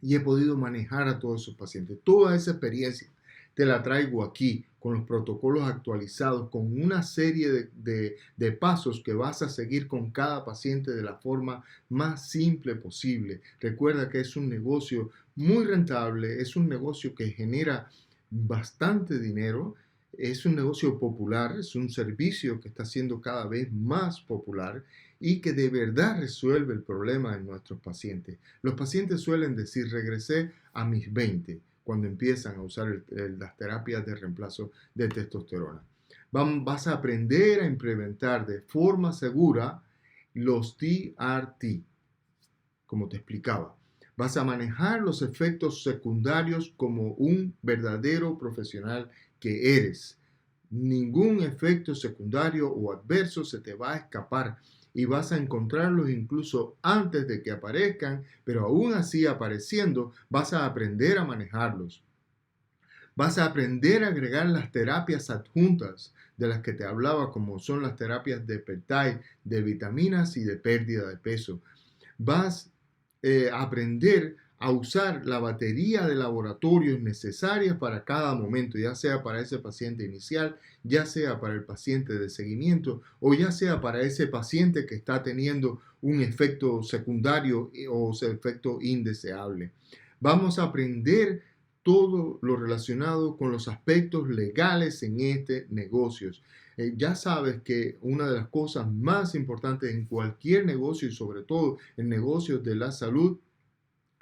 y he podido manejar a todos esos pacientes. Toda esa experiencia te la traigo aquí con los protocolos actualizados, con una serie de pasos que vas a seguir con cada paciente de la forma más simple posible. Recuerda que es un negocio muy rentable, es un negocio que genera bastante dinero, es un negocio popular, es un servicio que está siendo cada vez más popular y que de verdad resuelve el problema de nuestros pacientes. Los pacientes suelen decir, regresé a mis 20 cuando empiezan a usar las terapias de reemplazo de testosterona. Vas a aprender a implementar de forma segura los TRT, como te explicaba. Vas a manejar los efectos secundarios como un verdadero profesional que eres. Ningún efecto secundario o adverso se te va a escapar y vas a encontrarlos incluso antes de que aparezcan, pero aún así apareciendo, vas a aprender a manejarlos. Vas a aprender a agregar las terapias adjuntas de las que te hablaba, como son las terapias de peptide, de vitaminas y de pérdida de peso. Vas a aprender a usar la batería de laboratorios necesarias para cada momento, ya sea para ese paciente inicial, ya sea para el paciente de seguimiento o ya sea para ese paciente que está teniendo un efecto secundario o efecto indeseable. Vamos a aprender todo lo relacionado con los aspectos legales en este negocio. Ya sabes que una de las cosas más importantes en cualquier negocio y sobre todo en negocios de la salud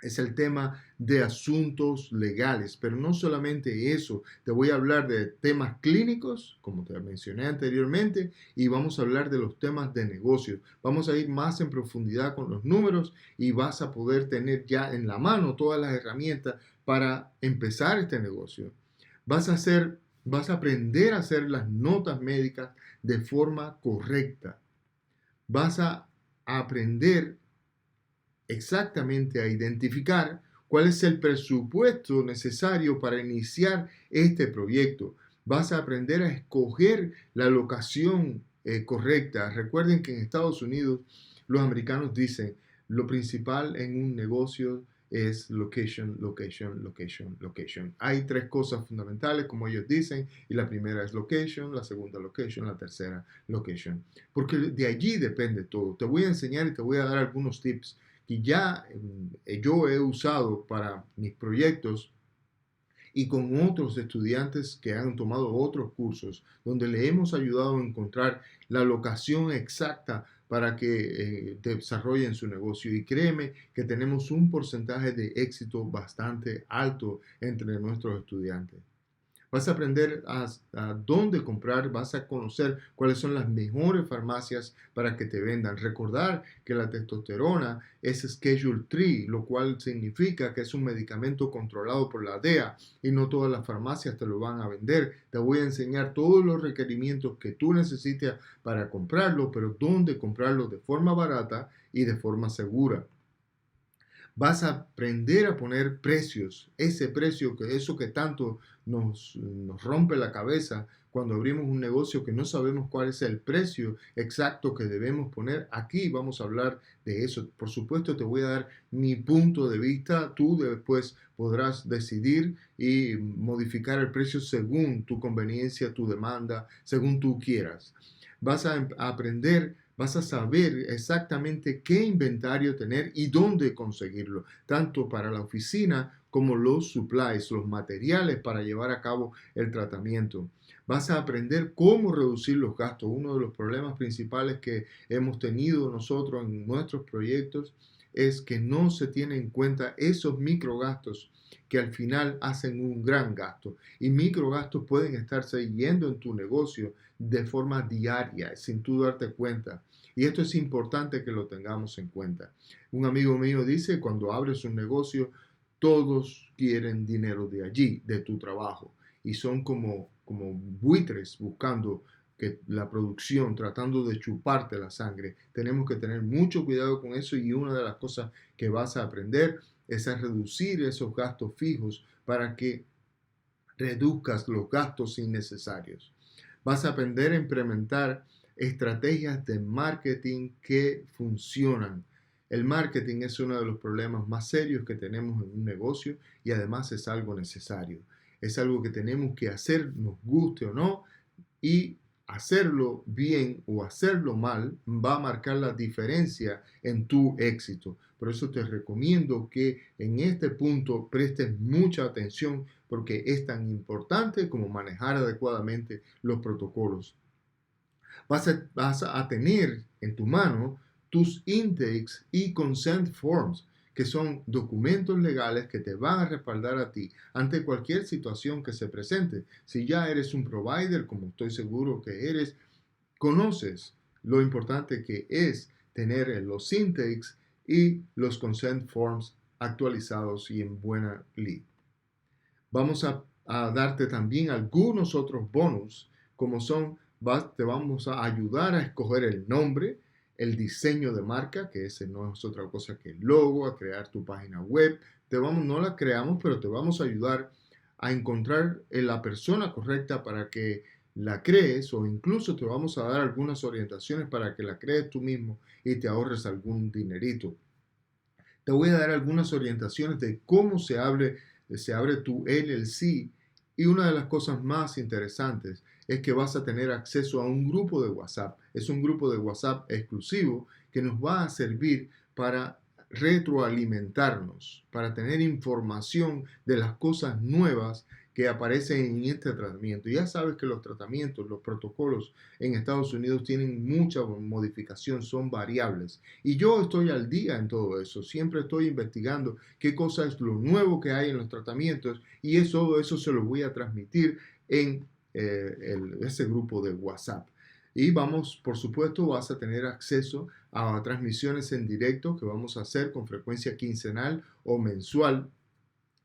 es el tema de asuntos legales, pero no solamente eso, te voy a hablar de temas clínicos, como te mencioné anteriormente, y vamos a hablar de los temas de negocios. Vamos a ir más en profundidad con los números y vas a poder tener ya en la mano todas las herramientas para empezar este negocio. Vas a aprender a hacer las notas médicas de forma correcta. Vas a aprender exactamente a identificar cuál es el presupuesto necesario para iniciar este proyecto. Vas a aprender a escoger la locación correcta. Recuerden que en Estados Unidos los americanos dicen lo principal en un negocio es location, location, location, location. Hay 3 cosas fundamentales, como ellos dicen, y la primera es location, la segunda location, la tercera location. Porque de allí depende todo. Te voy a enseñar y te voy a dar algunos tips que ya yo he usado para mis proyectos y con otros estudiantes que han tomado otros cursos, donde le hemos ayudado a encontrar la locación exacta para que desarrollen su negocio. Y créeme que tenemos un porcentaje de éxito bastante alto entre nuestros estudiantes. Vas a aprender a dónde comprar, vas a conocer cuáles son las mejores farmacias para que te vendan. Recordar que la testosterona es Schedule 3, lo cual significa que es un medicamento controlado por la DEA y no todas las farmacias te lo van a vender. Te voy a enseñar todos los requerimientos que tú necesitas para comprarlo, pero dónde comprarlo de forma barata y de forma segura. Vas a aprender a poner precios, ese precio, eso que tanto nos rompe la cabeza cuando abrimos un negocio que no sabemos cuál es el precio exacto que debemos poner. Aquí vamos a hablar de eso. Por supuesto, te voy a dar mi punto de vista. Tú después podrás decidir y modificar el precio según tu conveniencia, tu demanda, según tú quieras. Vas a aprender, vas a saber exactamente qué inventario tener y dónde conseguirlo, tanto para la oficina como los supplies, los materiales para llevar a cabo el tratamiento. Vas a aprender cómo reducir los gastos. Uno de los problemas principales que hemos tenido nosotros en nuestros proyectos es que no se tienen en cuenta esos microgastos que al final hacen un gran gasto. Y microgastos pueden estarse yendo en tu negocio de forma diaria, sin tú darte cuenta. Y esto es importante que lo tengamos en cuenta. Un amigo mío dice, cuando abres un negocio, todos quieren dinero de allí, de tu trabajo. Y son como buitres buscando que la producción, tratando de chuparte la sangre. Tenemos que tener mucho cuidado con eso y una de las cosas que vas a aprender es a reducir esos gastos fijos para que reduzcas los gastos innecesarios. Vas a aprender a implementar estrategias de marketing que funcionan. El marketing es uno de los problemas más serios que tenemos en un negocio y además es algo necesario. Es algo que tenemos que hacer, nos guste o no, y hacerlo bien o hacerlo mal va a marcar la diferencia en tu éxito. Por eso te recomiendo que en este punto prestes mucha atención porque es tan importante como manejar adecuadamente los protocolos. Vas a tener en tu mano tus intakes y consent forms, que son documentos legales que te van a respaldar a ti ante cualquier situación que se presente. Si ya eres un provider, como estoy seguro que eres, conoces lo importante que es tener los intakes y los consent forms actualizados y en buena lid. Vamos a darte también algunos otros bonus, como son, te vamos a ayudar a escoger el nombre, el diseño de marca, que ese no es otra cosa que el logo, a crear tu página web. No la creamos, pero te vamos a ayudar a encontrar la persona correcta para que la crees o incluso te vamos a dar algunas orientaciones para que la crees tú mismo y te ahorres algún dinerito. Te voy a dar algunas orientaciones de cómo se abre tu LLC y una de las cosas más interesantes es que vas a tener acceso a un grupo de WhatsApp. Es un grupo de WhatsApp exclusivo que nos va a servir para retroalimentarnos, para tener información de las cosas nuevas que aparecen en este tratamiento. Ya sabes que los tratamientos, los protocolos en Estados Unidos tienen mucha modificación, son variables. Y yo estoy al día en todo eso. Siempre estoy investigando qué cosa es lo nuevo que hay en los tratamientos y todo eso se lo voy a transmitir en ese grupo de WhatsApp. Y por supuesto, vas a tener acceso a transmisiones en directo que vamos a hacer con frecuencia quincenal o mensual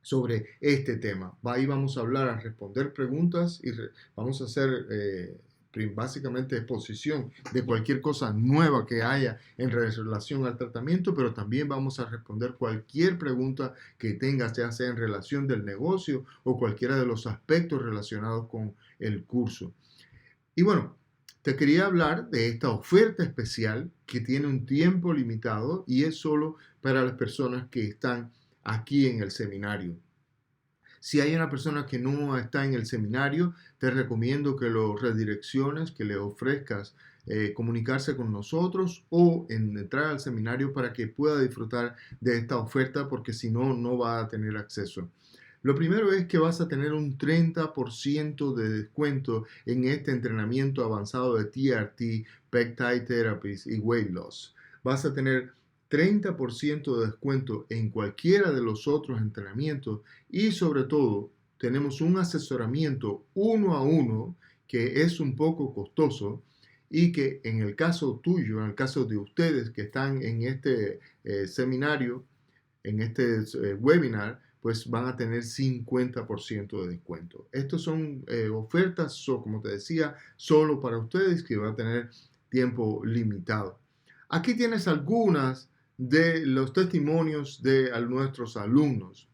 sobre este tema. Ahí vamos a hablar, a responder preguntas y vamos a hacer básicamente exposición de cualquier cosa nueva que haya en relación al tratamiento, pero también vamos a responder cualquier pregunta que tengas, ya sea en relación del negocio o cualquiera de los aspectos relacionados con el curso. Y bueno, te quería hablar de esta oferta especial que tiene un tiempo limitado y es solo para las personas que están aquí en el seminario. Si hay una persona que no está en el seminario, te recomiendo que lo redirecciones, que le ofrezcas comunicarse con nosotros o entrar al seminario para que pueda disfrutar de esta oferta porque si no, no va a tener acceso. Lo primero es que vas a tener un 30% de descuento en este entrenamiento avanzado de TRT, Peptide Therapies y Weight Loss. Vas a tener 30% de descuento en cualquiera de los otros entrenamientos y sobre todo tenemos un asesoramiento uno a uno que es un poco costoso y que en el caso tuyo, en el caso de ustedes que están en este seminario, en este webinar, pues van a tener 50% de descuento. Estos son ofertas, como te decía, solo para ustedes que van a tener tiempo limitado. Aquí tienes algunas de los testimonios de nuestros alumnos.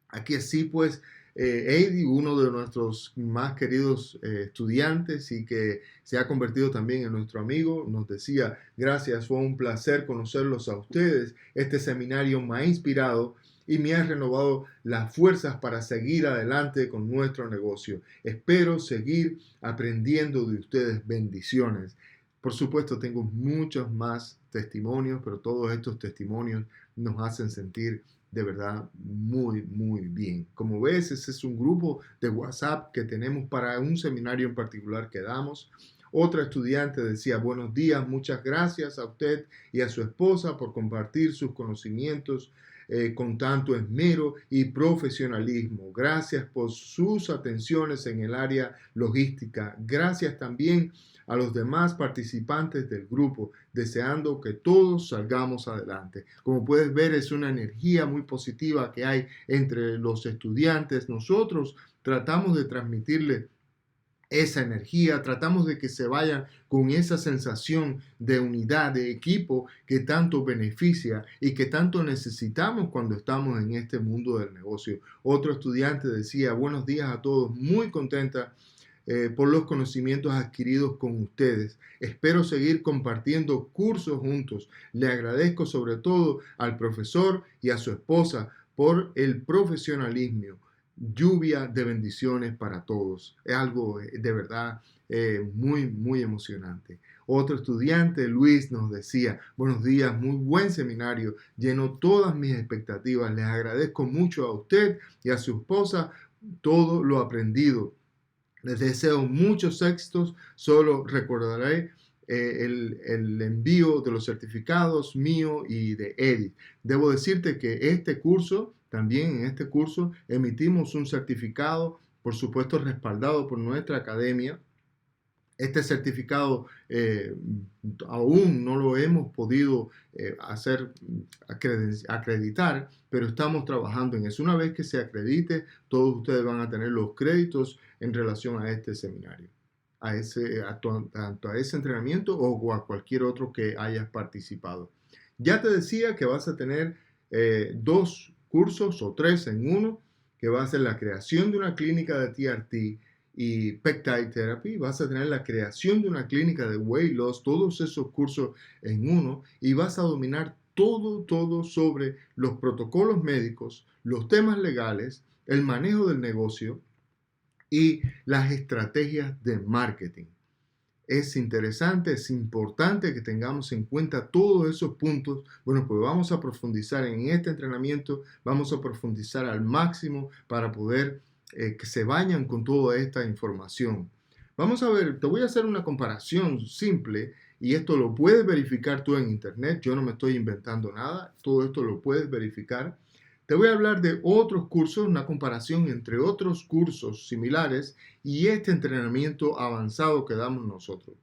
Aquí así pues, Eddie, uno de nuestros más queridos estudiantes y que se ha convertido también en nuestro amigo, nos decía: gracias, fue un placer conocerlos a ustedes. Este seminario me ha inspirado y me ha renovado las fuerzas para seguir adelante con nuestro negocio. Espero seguir aprendiendo de ustedes. Bendiciones. Por supuesto, tengo muchos más testimonios, pero todos estos testimonios nos hacen sentir de verdad muy, muy bien. Como ves, ese es un grupo de WhatsApp que tenemos para un seminario en particular que damos. Otra estudiante decía: buenos días, muchas gracias a usted y a su esposa por compartir sus conocimientos con tanto esmero y profesionalismo. Gracias por sus atenciones en el área logística. Gracias también a los demás participantes del grupo, deseando que todos salgamos adelante. Como puedes ver, es una energía muy positiva que hay entre los estudiantes. Nosotros tratamos de transmitirle esa energía, tratamos de que se vayan con esa sensación de unidad, de equipo que tanto beneficia y que tanto necesitamos cuando estamos en este mundo del negocio. Otro estudiante decía: buenos días a todos, muy contenta por los conocimientos adquiridos con ustedes. Espero seguir compartiendo cursos juntos. Le agradezco sobre todo al profesor y a su esposa por el profesionalismo. Lluvia de bendiciones para todos. Es algo de verdad muy, muy emocionante. Otro estudiante, Luis, nos decía: buenos días, muy buen seminario, llenó todas mis expectativas. Les agradezco mucho a usted y a su esposa todo lo aprendido. Les deseo muchos éxitos. Solo recordaré el envío de los certificados mío y de Edith. Debo decirte que también en este curso, emitimos un certificado, por supuesto respaldado por nuestra academia. Este certificado aún no lo hemos podido acreditar, pero estamos trabajando en eso. Una vez que se acredite, todos ustedes van a tener los créditos en relación a este seminario, tanto a ese entrenamiento o a cualquier otro que hayas participado. Ya te decía que vas a tener 2 cursos o 3 en uno, que va a ser la creación de una clínica de TRT y Peptide Therapy. Vas a tener la creación de una clínica de Weight Loss, todos esos cursos en uno, y vas a dominar todo sobre los protocolos médicos, los temas legales, el manejo del negocio y las estrategias de marketing. Es interesante, es importante que tengamos en cuenta todos esos puntos. Bueno, pues vamos a profundizar en este entrenamiento, vamos a profundizar al máximo para poder que se vayan con toda esta información. Vamos a ver, te voy a hacer una comparación simple y esto lo puedes verificar tú en internet. Yo no me estoy inventando nada, todo esto lo puedes verificar. Te voy a hablar de otros cursos, una comparación entre otros cursos similares y este entrenamiento avanzado que damos nosotros.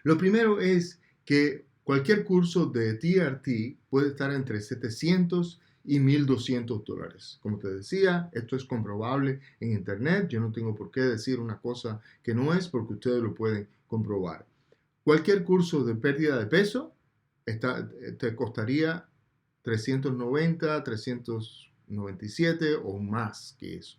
Lo primero es que cualquier curso de TRT puede estar entre $700 y $1,200. Como te decía, esto es comprobable en internet. Yo no tengo por qué decir una cosa que no es, porque ustedes lo pueden comprobar. Cualquier curso de pérdida de peso te costaría 390, 397 o más que eso.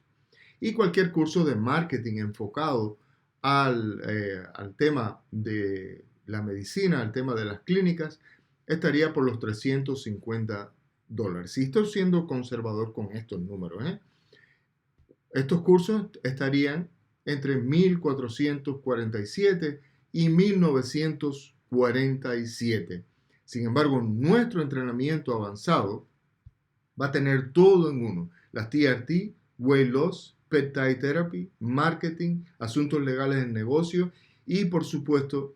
Y cualquier curso de marketing enfocado al tema de la medicina, al tema de las clínicas, estaría por los $350. Si estoy siendo conservador con estos números, estos cursos estarían entre 1,447 y 1,947. Sin embargo, nuestro entrenamiento avanzado va a tener todo en uno. las TRT, Weight Loss, Peptide Therapy, Marketing, Asuntos Legales en Negocio y por supuesto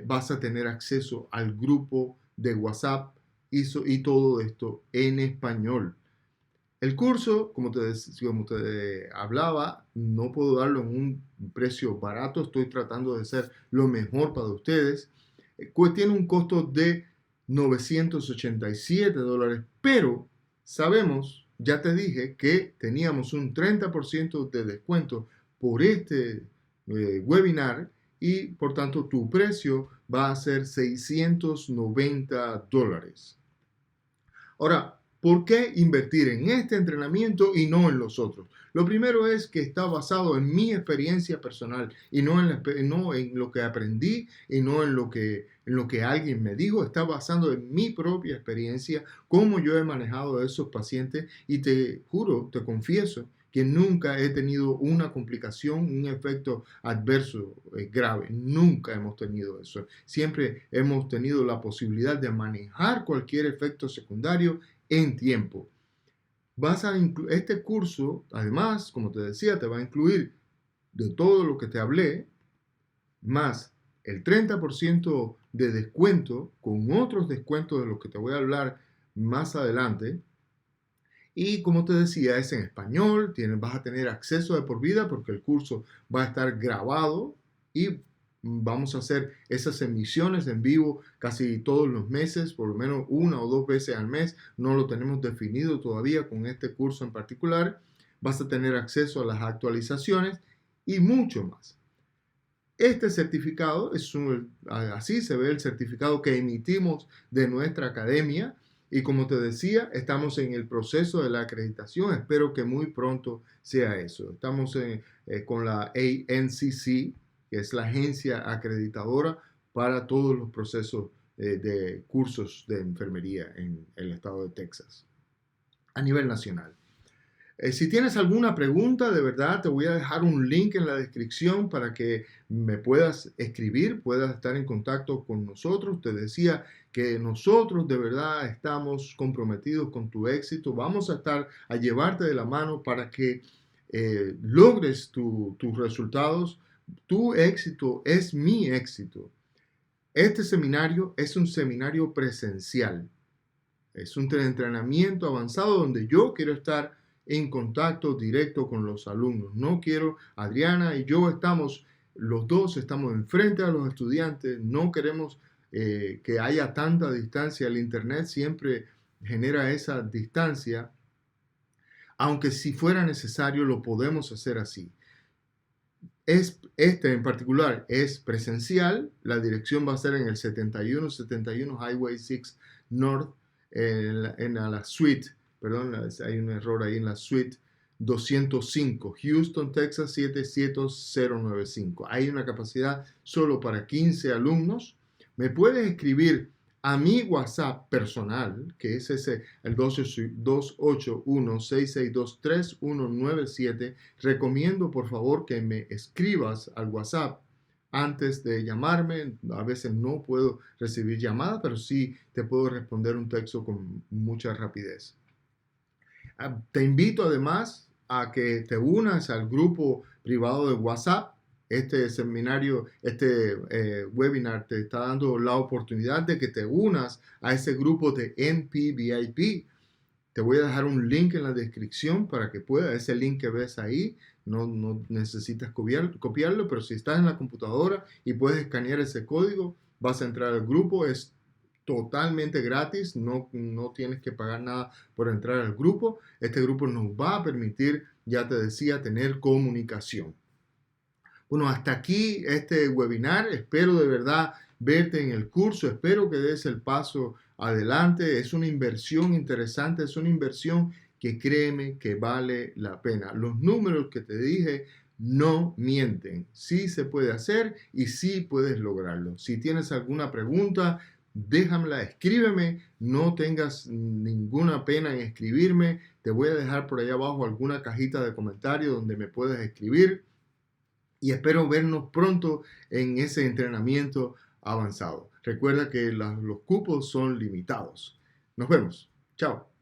vas a tener acceso al grupo de WhatsApp y todo esto en español. El curso, como te hablaba, no puedo darlo en un precio barato, estoy tratando de ser lo mejor para ustedes. Tiene un costo de $987, pero sabemos, ya te dije, que teníamos un 30% de descuento por este webinar y por tanto tu precio va a ser $690. Ahora, ¿por qué invertir en este entrenamiento y no en los otros? Lo primero es que está basado en mi experiencia personal y no en lo que aprendí y no en lo que alguien me dijo. Está basado en mi propia experiencia, cómo yo he manejado a esos pacientes y te juro, te confieso que nunca he tenido una complicación, un efecto adverso grave. Nunca hemos tenido eso. Siempre hemos tenido la posibilidad de manejar cualquier efecto secundario en tiempo. Este curso, además, como te decía, te va a incluir de todo lo que te hablé, más el 30% de descuento con otros descuentos de los que te voy a hablar más adelante. Y como te decía, es en español, vas a tener acceso de por vida porque el curso va a estar grabado y vamos a hacer esas emisiones en vivo casi todos los meses, por lo menos una o dos veces al mes. No lo tenemos definido todavía con este curso en particular. Vas a tener acceso a las actualizaciones y mucho más. Este certificado así se ve el certificado que emitimos de nuestra academia. Y como te decía, estamos en el proceso de la acreditación. Espero que muy pronto sea eso. Estamos con la ANCC, que es la agencia acreditadora para todos los procesos de cursos de enfermería en el estado de Texas, a nivel nacional. Si tienes alguna pregunta, de verdad, te voy a dejar un link en la descripción para que me puedas escribir, puedas estar en contacto con nosotros. Te decía que nosotros de verdad estamos comprometidos con tu éxito. Vamos a estar a llevarte de la mano para que logres tus resultados. Tu éxito es mi éxito. Este seminario es un seminario presencial. Es un entrenamiento avanzado donde yo quiero estar en contacto directo con los alumnos. No quiero, Adriana y yo los dos estamos enfrente a los estudiantes, no queremos que haya tanta distancia. El internet siempre genera esa distancia, aunque si fuera necesario lo podemos hacer así. Este en particular es presencial, la dirección va a ser en el 7171 Highway 6 North, en la suite, perdón, hay un error ahí en la suite 205, Houston, Texas 77095. Hay una capacidad solo para 15 alumnos. Me puedes escribir a mi WhatsApp personal, que es el 281-662-3197. Recomiendo, por favor, que me escribas al WhatsApp antes de llamarme. A veces no puedo recibir llamadas, pero sí te puedo responder un texto con mucha rapidez. Te invito además a que te unas al grupo privado de WhatsApp. Este seminario, webinar te está dando la oportunidad de que te unas a ese grupo de NPVIP. Te voy a dejar un link en la descripción para que puedas, ese link que ves ahí, no necesitas copiarlo, pero si estás en la computadora y puedes escanear ese código, vas a entrar al grupo. Es totalmente gratis, no tienes que pagar nada por entrar al grupo. Este grupo nos va a permitir, ya te decía, tener comunicación. Bueno, hasta aquí este webinar. Espero de verdad verte en el curso. Espero que des el paso adelante. Es una inversión interesante, es una inversión que créeme que vale la pena. Los números que te dije no mienten. Sí se puede hacer y sí puedes lograrlo. Si tienes alguna pregunta, déjamela, escríbeme. No tengas ninguna pena en escribirme. Te voy a dejar por allá abajo alguna cajita de comentarios donde me puedes escribir. Y espero vernos pronto en ese entrenamiento avanzado. Recuerda que los cupos son limitados. Nos vemos. Chao.